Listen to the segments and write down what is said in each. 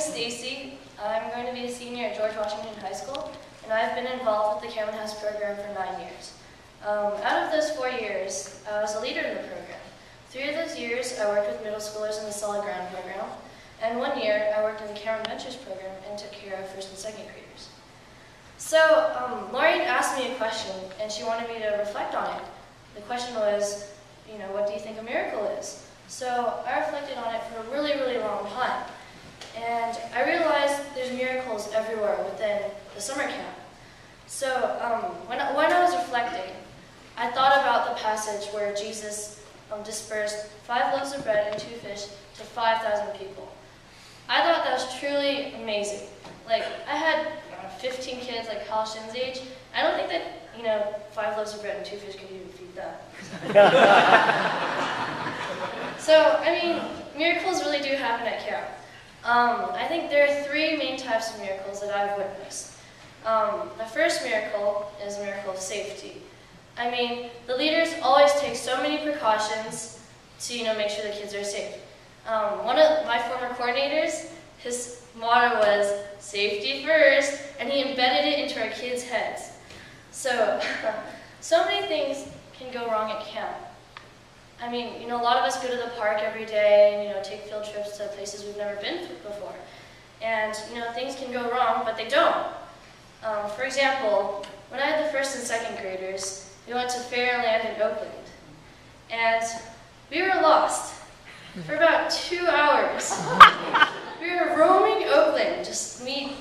Stacey. I'm going to be a senior at George Washington High School, and I've been involved with the Cameron House program for 9 years. Out of those 4 years, I was a leader in the program. 3 of those years, I worked with middle schoolers in the solid ground program, and 1 year, I worked in the Cameron Ventures program and took care of first and second graders. So, Lauren asked me a question, and she wanted me to reflect on it. The question was, what do you think a miracle is? So, I reflected on it for a really, really long time. And I realized there's miracles everywhere within the summer camp. So, when I was reflecting, I thought about the passage where Jesus dispersed 5 loaves of bread and 2 fish to 5,000 people. I thought that was truly amazing. Like, I had 15 kids like Halshin's age. I don't think that, 5 loaves of bread and 2 fish could even feed that. So, miracles really do happen at camp. I think there are 3 main types of miracles that I've witnessed. The first miracle is a miracle of safety. The leaders always take so many precautions to, make sure the kids are safe. One of my former coordinators, his motto was, safety first, and he embedded it into our kids' heads. So, so many things can go wrong at camp. A lot of us go to the park every day and, take field trips to places we've never been to before. And, things can go wrong, but they don't. For example, when I had the first and second graders, we went to Fairland in Oakland. And we were lost for about 2 hours. We were roaming Oakland, we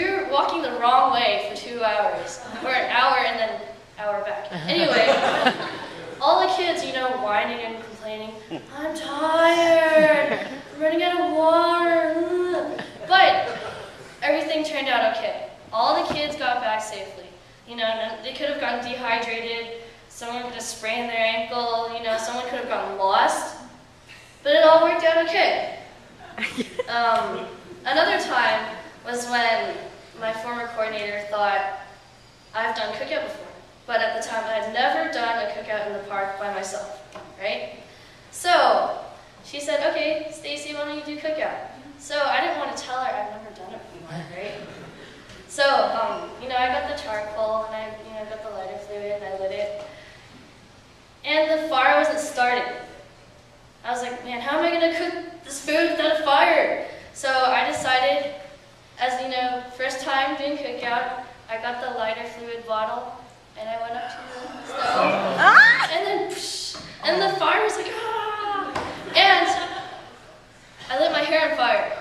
were walking the wrong way for 2 hours, or an hour and then an hour back. Anyway, all the kids, whining and complaining, I'm tired, I'm running out of water, but everything turned out okay. All the kids got back safely. They could have gotten dehydrated, someone could have sprained their ankle, someone could have gotten lost, but it all worked out okay. Another time was when my former coordinator thought, I've done cookout before, but at the time I had never done a cookout in the park by myself, right? So she said, okay, Stacey, why don't you do cookout? So I didn't want to tell her I've never done it before, right? So, I got the charcoal and I got the lighter fluid and I lit it. And the fire wasn't starting. I was like, man, how am I going to cook this food without a fire? So I decided, as first time doing cookout, I got the lighter fluid bottle and I went up to the stove. And then, and the fire was like, and I lit my hair on fire.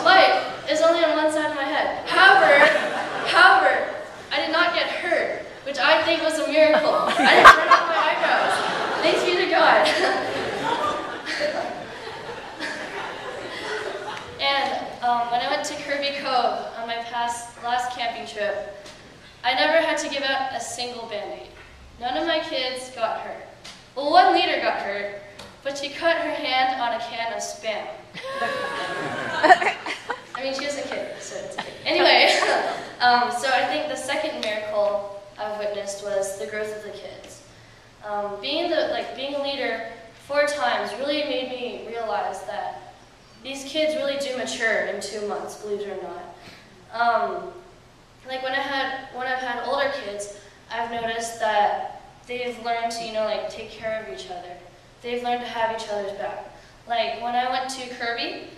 But it's only on one side of my head. However, I did not get hurt, which I think was a miracle. I didn't burn out my eyebrows. Thanks be to God. And when I went to Kirby Cove on my last camping trip, I never had to give out a single Band-Aid. None of my kids got hurt. Well, one leader got hurt, but she cut her hand on a can of Spam. She was a kid, so it's okay. Anyway, so I think the second miracle I've witnessed was the growth of the kids. Being a leader 4 times really made me realize that these kids really do mature in 2 months, believe it or not. When I've had older kids, I've noticed that they've learned to, take care of each other. They've learned to have each other's back. Like, when I went to Kirby,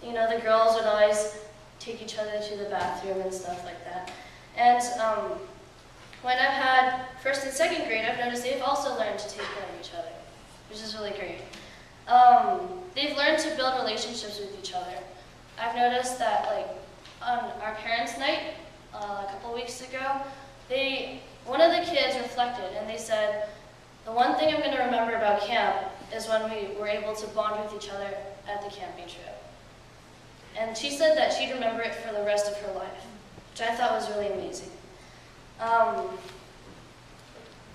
the girls would always take each other to the bathroom and stuff like that. And when I've had first and second grade, I've noticed they've also learned to take care of each other, which is really great. They've learned to build relationships with each other. I've noticed that, on our parents' night a couple weeks ago, one of the kids reflected and they said, the one thing I'm going to remember about camp is when we were able to bond with each other at the camping trip. And she said that she'd remember it for the rest of her life, which I thought was really amazing.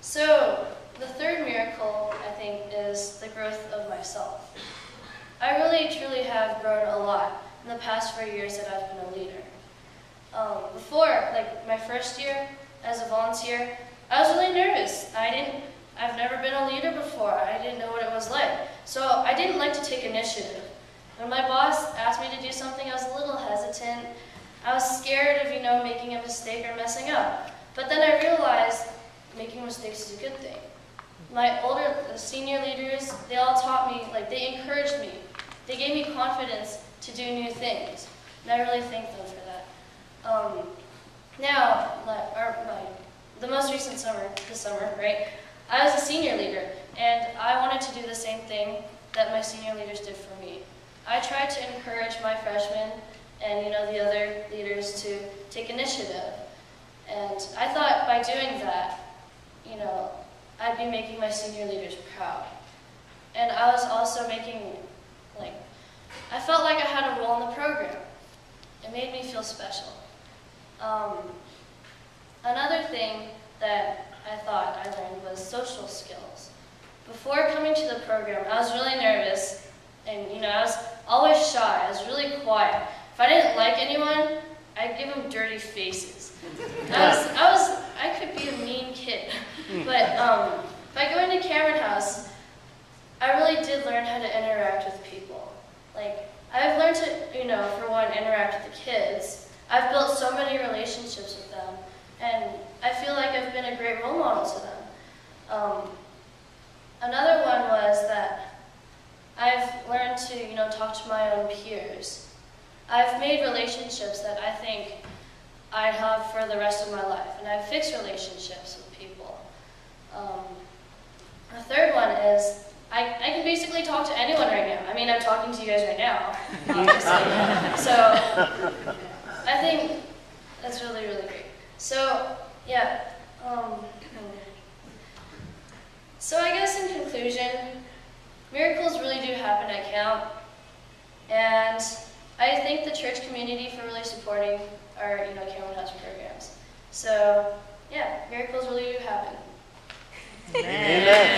So the third miracle, I think, is the growth of myself. I really, truly have grown a lot in the past 4 years that I've been a leader. Before, my first year as a volunteer, I was really nervous. I've never been a leader before. I didn't know what it was like. So I didn't like to take initiative. When my boss asked me to do something, I was a little hesitant. I was scared of, making a mistake or messing up. But then I realized making mistakes is a good thing. My senior leaders, they all taught me, they encouraged me. They gave me confidence to do new things. And I really thank them for that. The most recent this summer, right, I was a senior leader, and I wanted to do the same thing that my senior leaders did for me. I tried to encourage my freshmen and, the other leaders to take initiative. And I thought by doing that, I'd be making my senior leaders proud. And I was also making, I felt like I had a role in the program. It made me feel special. Another thing that I thought I learned was social skills. Before coming to the program, I was really nervous, and I was always shy. I was really quiet. If I didn't like anyone, I'd give them dirty faces. I could be a mean kid. But by going to Cameron House, I really did learn how to interact with people. I've learned to, for one, interact with the kids. I've built so many relationships with them, and I feel like I've been a great role model to them. Another one was that I've learned to, talk to my own peers. I've made relationships that I think I have for the rest of my life, and I've fixed relationships with people. The third one is I can basically talk to anyone right now. I mean, I'm talking to you guys right now, obviously. So I think that's really, really great. So, yeah. So I guess in conclusion, miracles really do happen at camp. And I thank the church community for really supporting our, Cameron House programs. So, yeah, miracles really do happen. Amen.